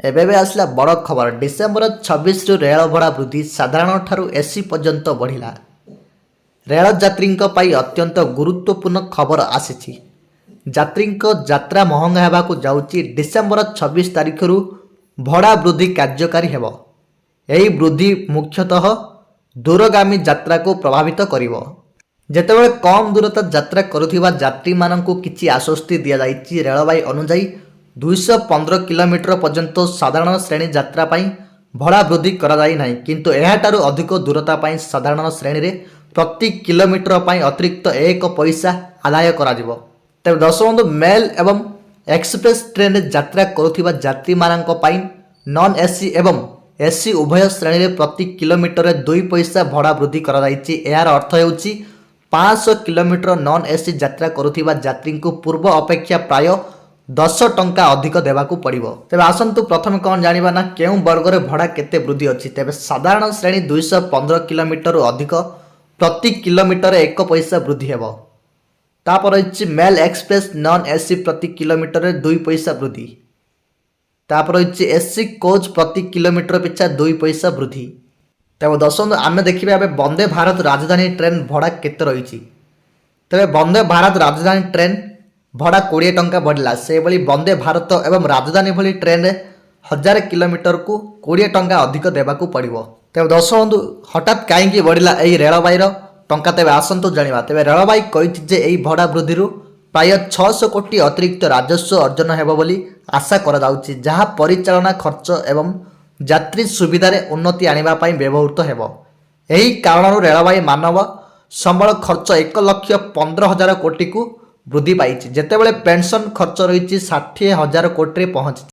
ଏବେ ଆସିଲା ବଡ଼ ଖବର। ଡିସେମ୍ବର 26ରୁ ରେଳ ଭଡ଼ା ବୃଦ୍ଧି ସାଧାରଣଠାରୁ ଏସି ପର୍ଯ୍ୟନ୍ତ ବଢ଼ିଲା। ରେଳ ଯାତ୍ରୀଙ୍କ ପାଇଁ ଅତ୍ୟନ୍ତ ଗୁରୁତ୍ୱପୂର୍ଣ୍ଣ ଖବର ଆସିଛି। ଯାତ୍ରୀଙ୍କ ଯାତ୍ରା ମହଙ୍ଗା ହେବାକୁ ଯାଉଛି। ଡିସେମ୍ବର 26 ତାରିଖରୁ ଭଡ଼ା ବୃଦ୍ଧି କାର୍ଯ୍ୟକାରୀ ହେବ। ଏହି ବୃଦ୍ଧି ମୁଖ୍ୟତଃ ଦୂରଗାମୀ ଯାତ୍ରାକୁ ପ୍ରଭାବିତ କରିବ। ଯେତେବେଳେ କମ୍ ଦୂରତା ଯାତ୍ରା କରୁଥିବା ଯାତ୍ରୀମାନଙ୍କୁ କିଛି ଆଶ୍ୱସ୍ତି ଦିଆଯାଇଛି। ରେଳବାଇ ଅନୁଯାୟୀ 215 କିଲୋମିଟର ପର୍ଯ୍ୟନ୍ତ ସାଧାରଣ ଶ୍ରେଣୀ ଯାତ୍ରା ପାଇଁ ଭଡ଼ା ବୃଦ୍ଧି କରାଯାଇ ନାହିଁ, କିନ୍ତୁ ଏହାଠାରୁ ଅଧିକ ଦୂରତା ପାଇଁ ସାଧାରଣ ଶ୍ରେଣୀରେ ପ୍ରତି କିଲୋମିଟର ପାଇଁ ଅତିରିକ୍ତ 1 ପଇସା ଆଦାୟ କରାଯିବ। ତେବେ ଦର୍ଶକ ମେଲ୍ ଏବଂ ଏକ୍ସପ୍ରେସ୍ ଟ୍ରେନ୍ରେ ଯାତ୍ରା କରୁଥିବା ଯାତ୍ରୀମାନଙ୍କ ପାଇଁ ନନ୍ ଏସି ଏବଂ ଏସି ଉଭୟ ଶ୍ରେଣୀରେ ପ୍ରତି କିଲୋମିଟରରେ 2 ପଇସା ଭଡ଼ା ବୃଦ୍ଧି କରାଯାଇଛି। ଏହାର ଅର୍ଥ ହେଉଛି 500 କିଲୋମିଟର ନନ୍ ଏସି ଯାତ୍ରା କରୁଥିବା ଯାତ୍ରୀଙ୍କୁ ପୂର୍ବ ଅପେକ୍ଷା ପ୍ରାୟ 10 ଟଙ୍କା ଅଧିକ ଦେବାକୁ ପଡ଼ିବ। ତେବେ ଆସନ୍ତୁ ପ୍ରଥମେ କ'ଣ ଜାଣିବା ନା କେଉଁ ବର୍ଗରେ ଭଡ଼ା କେତେ ବୃଦ୍ଧି ଅଛି। ତେବେ ସାଧାରଣ ଶ୍ରେଣୀ 215 କିଲୋମିଟରରୁ ଅଧିକ ପ୍ରତି କିଲୋମିଟର 1 ପଇସା ବୃଦ୍ଧି ହେବ। ତାପରେ ରହିଛି ମେଲ୍ ଏକ୍ସପ୍ରେସ୍ ନନ୍ ଏସି ପ୍ରତି କିଲୋମିଟରରେ 2 ପଇସା ବୃଦ୍ଧି। ତାପରେ ରହିଛି ଏସି କୋଚ୍ ପ୍ରତି କିଲୋମିଟର ପିଛା 2 ପଇସା ବୃଦ୍ଧି। ତେବେ ଦର୍ଶକ ଆମେ ଦେଖିବା ଏବେ ବନ୍ଦେ ଭାରତ ରାଜଧାନୀ ଟ୍ରେନ୍ ଭଡ଼ା କେତେ ରହିଛି। ତେବେ ବନ୍ଦେ ଭାରତ ରାଜଧାନୀ ଟ୍ରେନ୍ ଭଡ଼ା 20 ଟଙ୍କା ବଢ଼ିଲା। ସେହିଭଳି ବନ୍ଦେ ଭାରତ ଏବଂ ରାଜଧାନୀ ଭଳି ଟ୍ରେନ୍ରେ 1000 କିଲୋମିଟରକୁ 20 ଟଙ୍କା ଅଧିକ ଦେବାକୁ ପଡ଼ିବ। ତେବେ ଦର୍ଶକ ବନ୍ଧୁ ହଠାତ୍ କାହିଁକି ବଢ଼ିଲା ଏହି ରେଳବାଇର ଟଙ୍କା, ତେବେ ଆସନ୍ତୁ ଜାଣିବା। ତେବେ ରେଳବାଇ କହିଛି ଯେ ଏହି ଭଡ଼ା ବୃଦ୍ଧିରୁ ପ୍ରାୟ 600 କୋଟି ଅତିରିକ୍ତ ରାଜସ୍ୱ ଅର୍ଜନ ହେବ ବୋଲି ଆଶା କରାଯାଉଛି, ଯାହା ପରିଚାଳନା ଖର୍ଚ୍ଚ ଏବଂ ଯାତ୍ରୀ ସୁବିଧାରେ ଉନ୍ନତି ଆଣିବା ପାଇଁ ବ୍ୟବହୃତ ହେବ। ଏହି କାରଣରୁ ରେଳବାଇ ମାନବ ସମ୍ବଳ ଖର୍ଚ୍ଚ 1,15,000 କୋଟିକୁ ବୃଦ୍ଧି ପାଇଛି, ଯେତେବେଳେ ପେନ୍ସନ୍ ଖର୍ଚ୍ଚ ରହିଛି 60,000 କୋଟିରେ ପହଞ୍ଚିଛି।